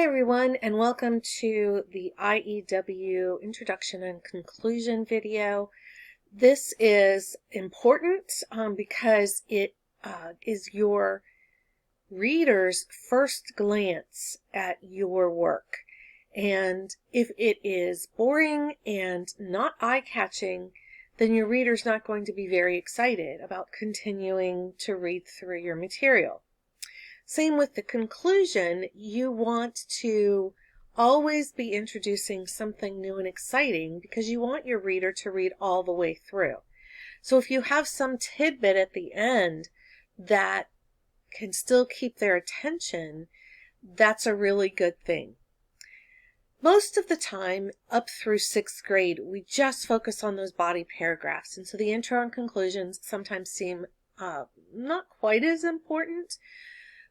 Hi everyone, and welcome to the IEW Introduction and Conclusion video. This is important because it is your reader's first glance at your work. And if it is boring and not eye-catching, then your reader's not going to be very excited about continuing to read through your material. Same with the conclusion. You want to always be introducing something new and exciting because you want your reader to read all the way through. So if you have some tidbit at the end that can still keep their attention, that's a really good thing. Most of the time, up through 6th grade, we just focus on those body paragraphs. And so the intro and conclusions sometimes seem not quite as important,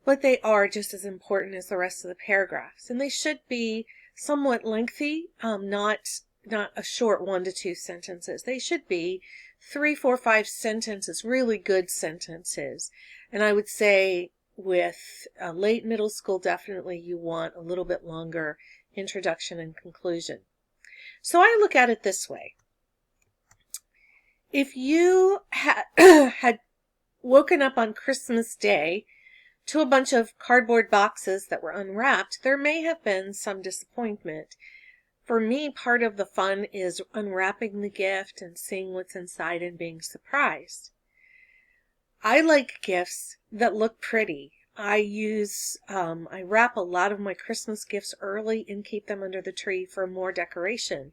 but they are just as important as the rest of the paragraphs. And they should be somewhat lengthy, not a short 1 to 2 sentences. They should be 3, 4, 5 sentences, really good sentences. And I would say with late middle school, definitely you want a little bit longer introduction and conclusion. So I look at it this way. If you had woken up on Christmas Day to a bunch of cardboard boxes that were unwrapped, there may have been some disappointment. For me, part of the fun is unwrapping the gift and seeing what's inside and being surprised. I like gifts that look pretty. I wrap a lot of my Christmas gifts early and keep them under the tree for more decoration.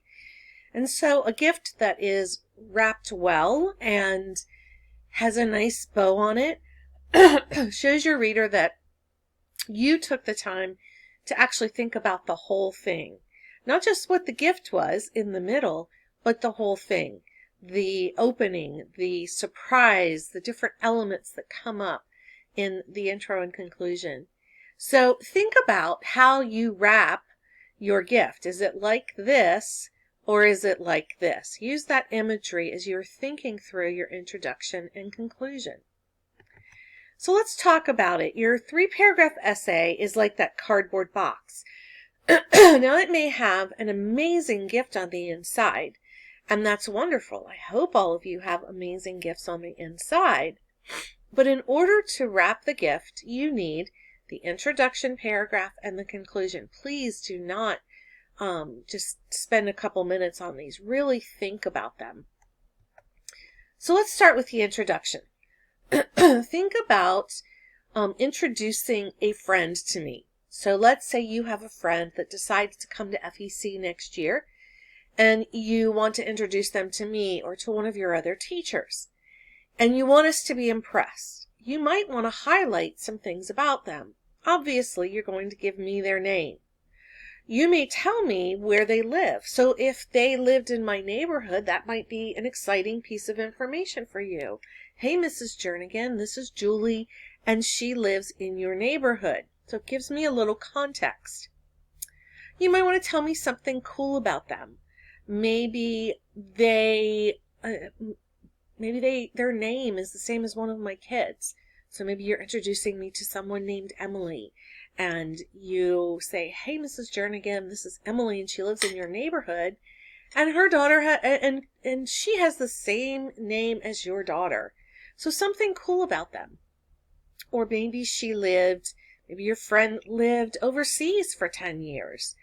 And so a gift that is wrapped well and has a nice bow on it shows your reader that you took the time to actually think about the whole thing. Not just what the gift was in the middle, but the whole thing. The opening, the surprise, the different elements that come up in the intro and conclusion. So think about how you wrap your gift. Is it like this or is it like this? Use that imagery as you're thinking through your introduction and conclusion. So let's talk about it. Your 3-paragraph essay is like that cardboard box. Now it may have an amazing gift on the inside, and that's wonderful. I hope all of you have amazing gifts on the inside. But in order to wrap the gift, you need the introduction paragraph and the conclusion. Please do not just spend a couple minutes on these. Really think about them. So let's start with the introduction. Think about introducing a friend to me. So let's say you have a friend that decides to come to FEC next year, and you want to introduce them to me or to one of your other teachers, and you want us to be impressed. You might want to highlight some things about them. Obviously, you're going to give me their name. You may tell me where they live. So if they lived in my neighborhood, that might be an exciting piece of information for you. Hey, Mrs. Jernigan, this is Julie, and she lives in your neighborhood. So it gives me a little context. You might want to tell me something cool about them. Maybe their name is the same as one of my kids. So maybe you're introducing me to someone named Emily, and you say, hey, Mrs. Jernigan, this is Emily, and she lives in your neighborhood, and her daughter, and she has the same name as your daughter. So something cool about them. Or maybe maybe your friend lived overseas for 10 years.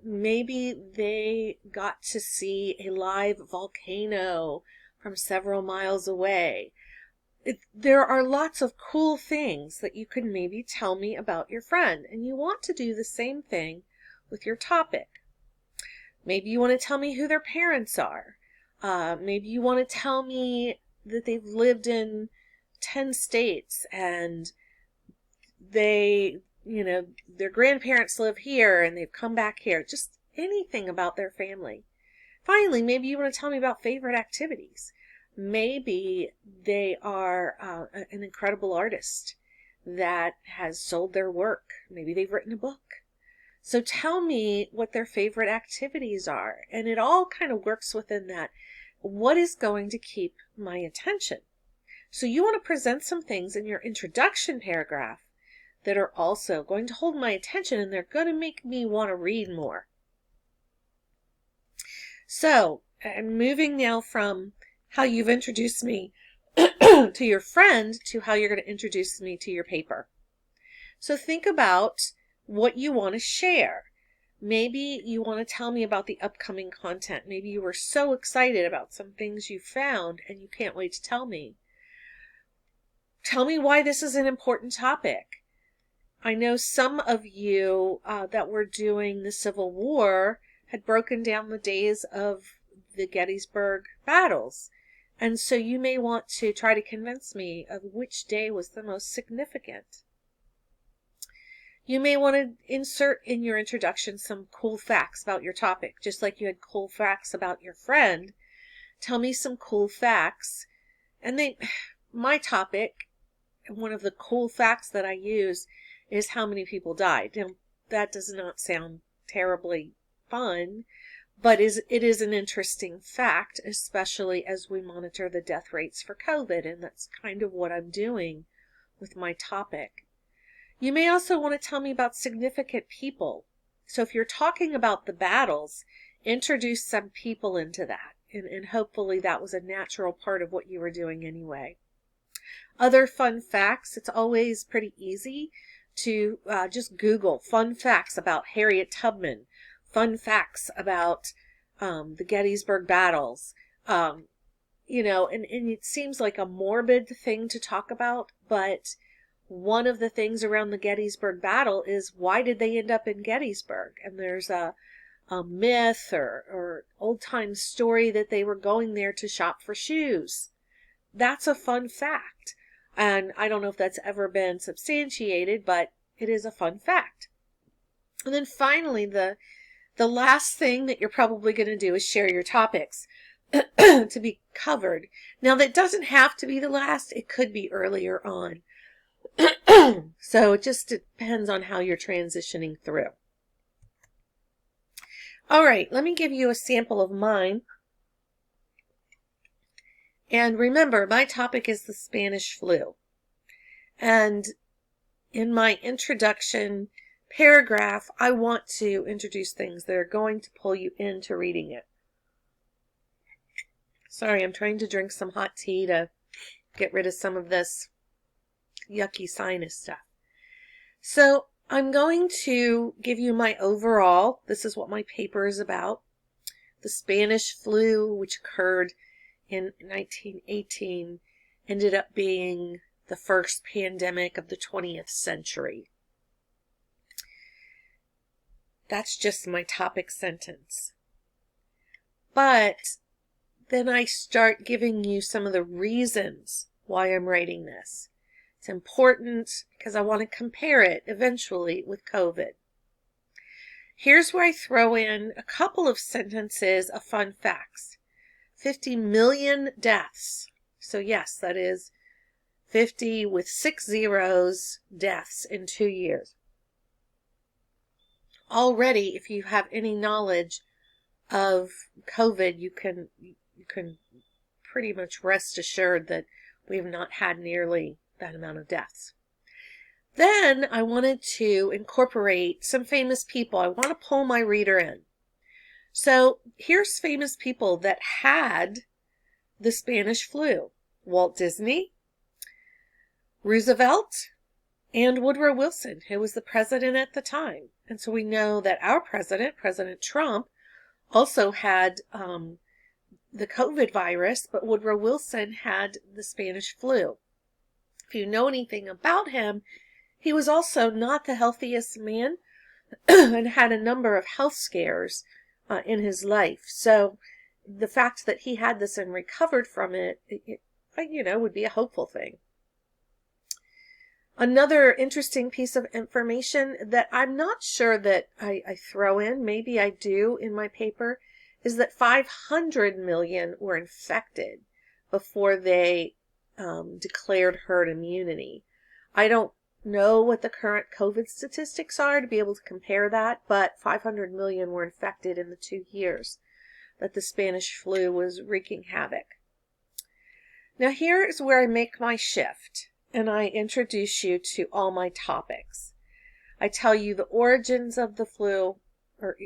Maybe they got to see a live volcano from several miles away. There are lots of cool things that you could maybe tell me about your friend, and you want to do the same thing with your topic. Maybe you want to tell me who their parents are. Maybe you want to tell me that they've lived in 10 states and their grandparents live here and they've come back here. Just anything about their family. Finally, maybe you want to tell me about favorite activities. Maybe they are an incredible artist that has sold their work. Maybe they've written a book. So tell me what their favorite activities are. And it all kind of works within that. What is going to keep my attention? So you want to present some things in your introduction paragraph that are also going to hold my attention, and they're going to make me want to read more. So, I'm moving now from how you've introduced me to your friend to how you're going to introduce me to your paper. So think about what you want to share. Maybe you want to tell me about the upcoming content. Maybe you were so excited about some things you found and you can't wait to tell me. Tell me why this is an important topic. I know some of you that were doing the Civil War had broken down the days of the Gettysburg battles. And so you may want to try to convince me of which day was the most significant. You may want to insert in your introduction some cool facts about your topic, just like you had cool facts about your friend. Tell me some cool facts. And my topic, one of the cool facts that I use is how many people died. Now, that does not sound terribly fun, but it is an interesting fact, especially as we monitor the death rates for COVID, and that's kind of what I'm doing with my topic. You may also want to tell me about significant people. So if you're talking about the battles, introduce some people into that, and hopefully that was a natural part of what you were doing anyway. Other fun facts, it's always pretty easy to just Google fun facts about Harriet Tubman, fun facts about the Gettysburg battles. And it seems like a morbid thing to talk about, but one of the things around the Gettysburg battle is, why did they end up in Gettysburg? And there's a myth or old-time story that they were going there to shop for shoes. That's a fun fact. And I don't know if that's ever been substantiated, but it is a fun fact. And then finally, the last thing that you're probably going to do is share your topics to be covered. Now, that doesn't have to be the last. It could be earlier on. So it just depends on how you're transitioning through. All right, let me give you a sample of mine. And remember, my topic is the Spanish flu. And in my introduction paragraph, I want to introduce things that are going to pull you into reading it. Sorry, I'm trying to drink some hot tea to get rid of some of this yucky sinus stuff. So I'm going to give you my overall. This is what my paper is about. The Spanish flu, which occurred in 1918, ended up being the first pandemic of the 20th century. That's just my topic sentence. But then I start giving you some of the reasons why I'm writing this. It's important because I want to compare it eventually with COVID. Here's where I throw in a couple of sentences of fun facts. 50 million deaths. So yes, that is 50 with 6 zeros deaths in 2 years. Already, if you have any knowledge of COVID, you can pretty much rest assured that we have not had nearly that amount of deaths. Then I wanted to incorporate some famous people. I want to pull my reader in. So here's famous people that had the Spanish flu. Walt Disney, Roosevelt, and Woodrow Wilson, who was the president at the time. And so we know that our president, President Trump, also had the COVID virus, but Woodrow Wilson had the Spanish flu. If you know anything about him, he was also not the healthiest man and had a number of health scares in his life. So the fact that he had this and recovered from it, would be a hopeful thing. Another interesting piece of information that I'm not sure that I throw in, maybe I do in my paper, is that 500 million were infected before they declared herd immunity. I don't know what the current COVID statistics are to be able to compare that, but 500 million were infected in the 2 years that the Spanish flu was wreaking havoc. Now here is where I make my shift. and I introduce you to all my topics. I tell you the origins of the flu, or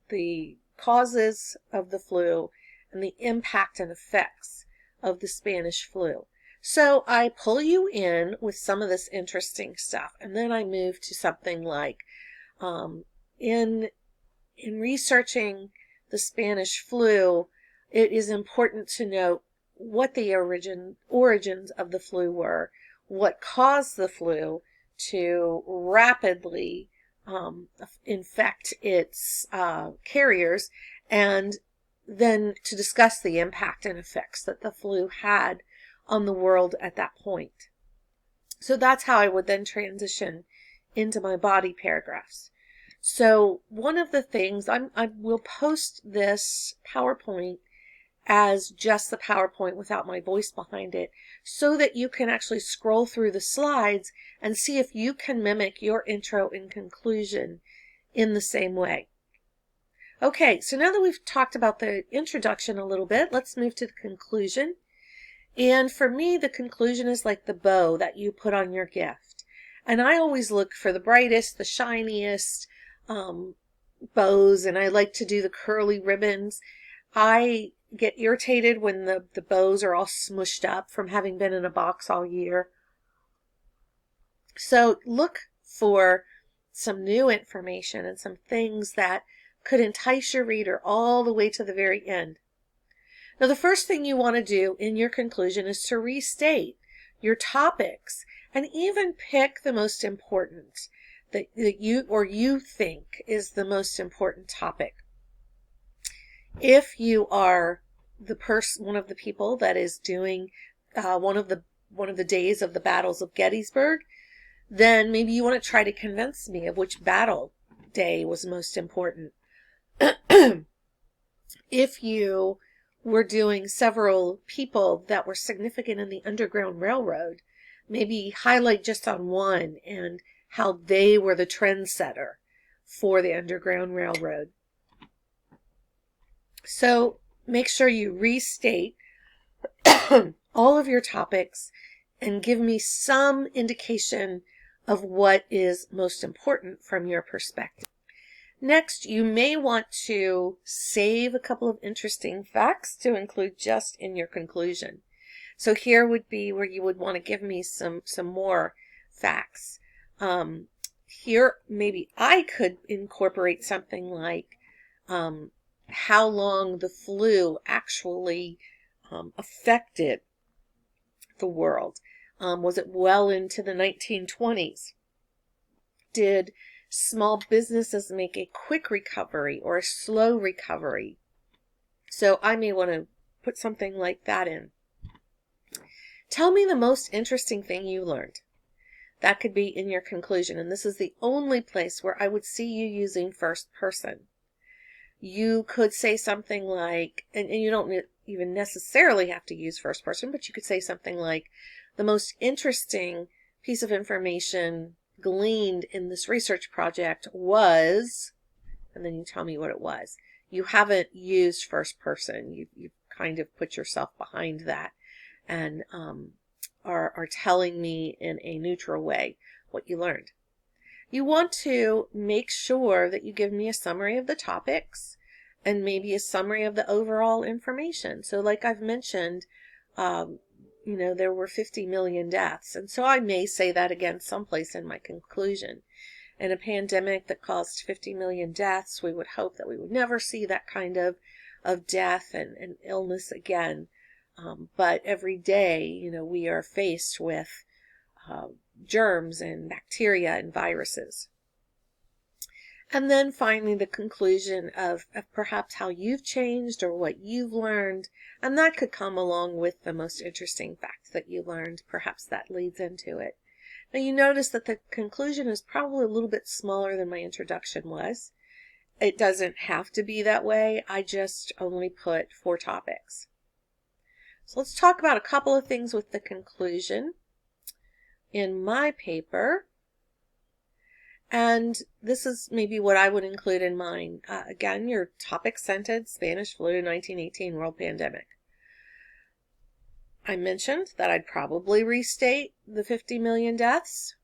the causes of the flu, and the impact and effects of the Spanish flu. So I pull you in with some of this interesting stuff, and then I move to something like in researching the Spanish flu, it is important to note what the origins of the flu were, what caused the flu to rapidly infect its carriers, and then to discuss the impact and effects that the flu had on the world at that point. So that's how I would then transition into my body paragraphs. So one of the things, I will post this PowerPoint as just the PowerPoint without my voice behind it, so that you can actually scroll through the slides and see if you can mimic your intro and conclusion in the same way. Okay, so now that we've talked about the introduction a little bit, let's move to the conclusion. And for me, the conclusion is like the bow that you put on your gift. And I always look for the brightest, the shiniest bows, and I like to do the curly ribbons. I get irritated when the bows are all smushed up from having been in a box all year. So look for some new information and some things that could entice your reader all the way to the very end. Now, the first thing you want to do in your conclusion is to restate your topics and even pick the most important that you think is the most important topic. If you are one of the people that is doing one of the days of the battles of Gettysburg, then maybe you want to try to convince me of which battle day was most important. If you were doing several people that were significant in the Underground Railroad, maybe highlight just on one and how they were the trendsetter for the Underground Railroad. So make sure you restate all of your topics and give me some indication of what is most important from your perspective. Next, you may want to save a couple of interesting facts to include just in your conclusion. So here would be where you would want to give me some more facts. Here, maybe I could incorporate something like how long the flu actually affected the world. Was it well into the 1920s? Did small businesses make a quick recovery or a slow recovery? So I may want to put something like that in. Tell me the most interesting thing you learned. That could be in your conclusion, and this is the only place where I would see you using first person. You could say something like, and you don't even necessarily have to use first person, but you could say something like, the most interesting piece of information gleaned in this research project was, and then you tell me what it was. You haven't used first person. You've kind of put yourself behind that and are telling me in a neutral way what you learned. You want to make sure that you give me a summary of the topics and maybe a summary of the overall information. So like I've mentioned, there were 50 million deaths. And so I may say that again someplace in my conclusion. In a pandemic that caused 50 million deaths, we would hope that we would never see that kind of death and illness again. But every day, we are faced with germs and bacteria and viruses. And then finally, the conclusion of perhaps how you've changed or what you've learned. And that could come along with the most interesting facts that you learned. Perhaps that leads into it. Now you notice that the conclusion is probably a little bit smaller than my introduction was. It doesn't have to be that way. I just only put 4 topics. So let's talk about a couple of things with the conclusion in my paper. And this is maybe what I would include in mine. Again, your topic scented Spanish flu 1918 world pandemic. I mentioned that I'd probably restate the 50 million deaths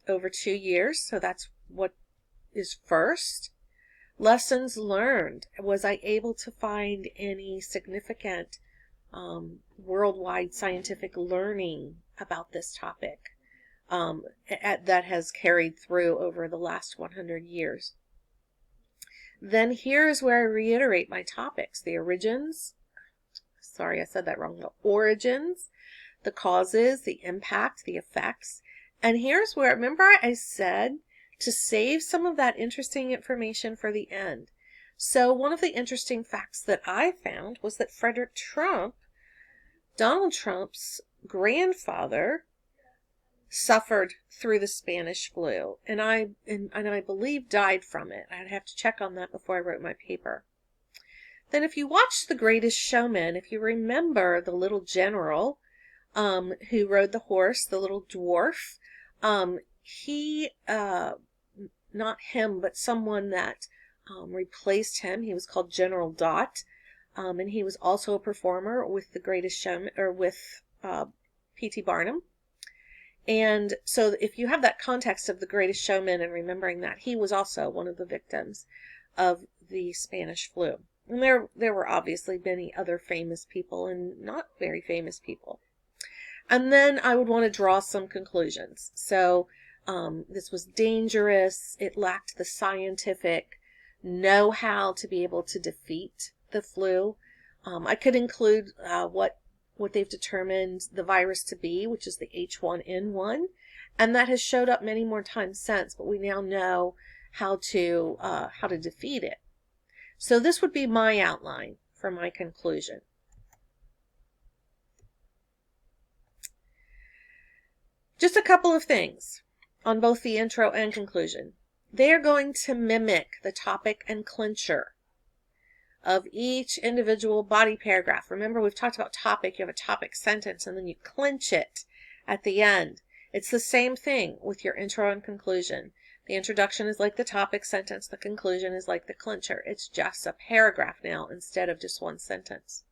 over 2 years, so that's what is first. Lessons learned. Was I able to find any significant worldwide scientific learning about this topic that has carried through over the last 100 years? Then here's where I reiterate my topics. The origins, sorry, I said that wrong. The origins, the causes, the impact, the effects. And here's where, remember I said to save some of that interesting information for the end. So one of the interesting facts that I found was that Frederick Trump, Donald Trump's grandfather, suffered through the Spanish flu, and I believe died from it. I'd have to check on that before I wrote my paper. Then if you watch The Greatest Showman, if you remember the little general who rode the horse, the little dwarf, he, not him, but someone that replaced him, he was called General Dot, and he was also a performer with The Greatest Showman, or with P.T. Barnum. And so if you have that context of The Greatest Showman and remembering that, he was also one of the victims of the Spanish flu. And there were obviously many other famous people and not very famous people. And then I would want to draw some conclusions. So this was dangerous. It lacked the scientific know-how to be able to defeat the flu. I could include what they've determined the virus to be, which is the H1N1, and that has showed up many more times since, but we now know how to defeat it. So this would be my outline for my conclusion. Just a couple of things on both the intro and conclusion. They are going to mimic the topic and clincher of each individual body paragraph. Remember, we've talked about topic. You have a topic sentence, and then you clinch it at the end. It's the same thing with your intro and conclusion. The introduction is like the topic sentence. The conclusion is like the clincher. It's just a paragraph now instead of just one sentence.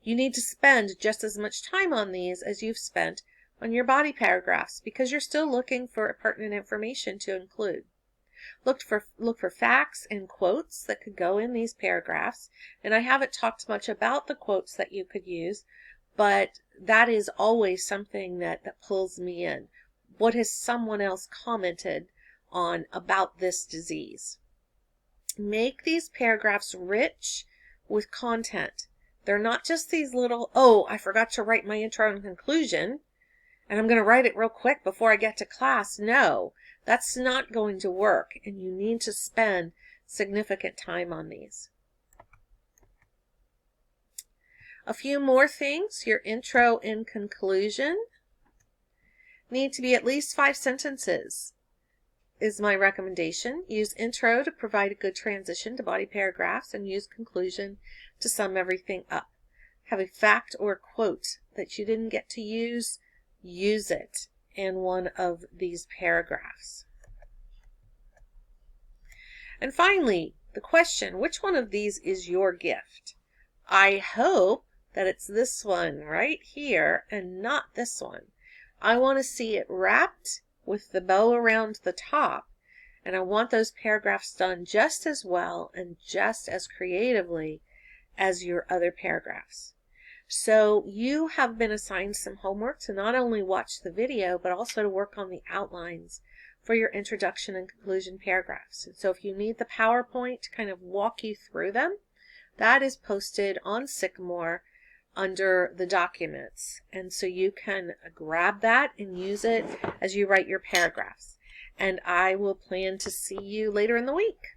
You need to spend just as much time on these as you've spent on your body paragraphs, because you're still looking for pertinent information to include. Look for facts and quotes that could go in these paragraphs. And I haven't talked much about the quotes that you could use, but that is always something that pulls me in. What has someone else commented on about this disease? Make these paragraphs rich with content. They're not just these little, oh, I forgot to write my intro and conclusion, and I'm going to write it real quick before I get to class. No, that's not going to work, and you need to spend significant time on these. A few more things. Your intro and conclusion need to be at least 5 sentences, is my recommendation. Use intro to provide a good transition to body paragraphs, and use conclusion to sum everything up. Have a fact or quote that you didn't get to use it in one of these paragraphs. And finally, the question, which one of these is your gift? I hope that it's this one right here and not this one. I want to see it wrapped with the bow around the top, and I want those paragraphs done just as well and just as creatively as your other paragraphs. So you have been assigned some homework to not only watch the video, but also to work on the outlines for your introduction and conclusion paragraphs. And so if you need the PowerPoint to kind of walk you through them, that is posted on Sycamore under the documents. And so you can grab that and use it as you write your paragraphs. And I will plan to see you later in the week.